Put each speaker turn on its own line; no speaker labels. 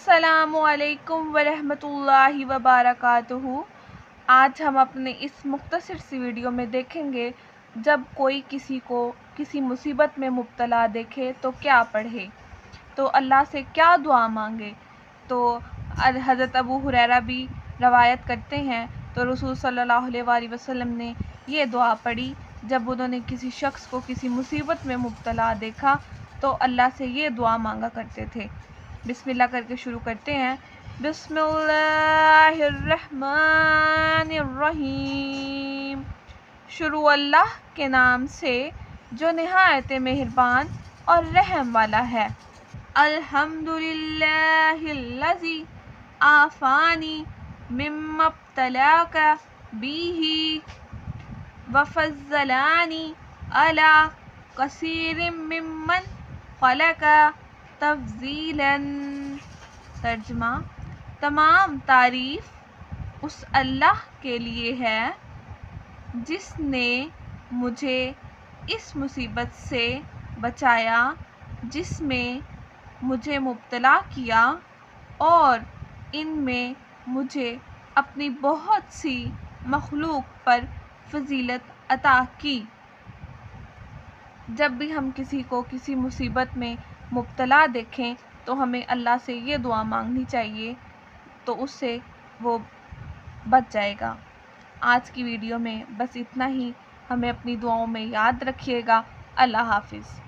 السلام علیکم ورحمۃ اللہ وبرکاتہ۔ آج ہم اپنے اس مختصر سی ویڈیو میں دیکھیں گے جب کوئی کسی کو کسی مصیبت میں مبتلا دیکھے تو کیا پڑھے، تو اللہ سے کیا دعا مانگے۔ تو حضرت ابو ہریرہ بھی روایت کرتے ہیں تو رسول صلی اللہ علیہ وآلہ وسلم نے یہ دعا پڑھی جب انہوں نے کسی شخص کو کسی مصیبت میں مبتلا دیکھا تو اللہ سے یہ دعا مانگا کرتے تھے۔ بسم اللہ کر کے شروع کرتے ہیں۔ بسم اللہ الرحمن الرحیم، شروع اللہ کے نام سے جو نہایت مہربان اور رحم والا ہے۔ الحمدللہ الذی عافانی مما ابتلاک بہ وفضلانی علی کثیر ممن خلق تفضیلا۔ ترجمہ: تمام تعریف اس اللہ کے لیے ہے جس نے مجھے اس مصیبت سے بچایا جس میں مجھے مبتلا کیا، اور ان میں مجھے اپنی بہت سی مخلوق پر فضیلت عطا کی۔ جب بھی ہم کسی کو کسی مصیبت میں مبتلا دیکھیں تو ہمیں اللہ سے یہ دعا مانگنی چاہیے، تو اس سے وہ بچ جائے گا۔ آج کی ویڈیو میں بس اتنا ہی، ہمیں اپنی دعاؤں میں یاد رکھیے گا۔ اللہ حافظ۔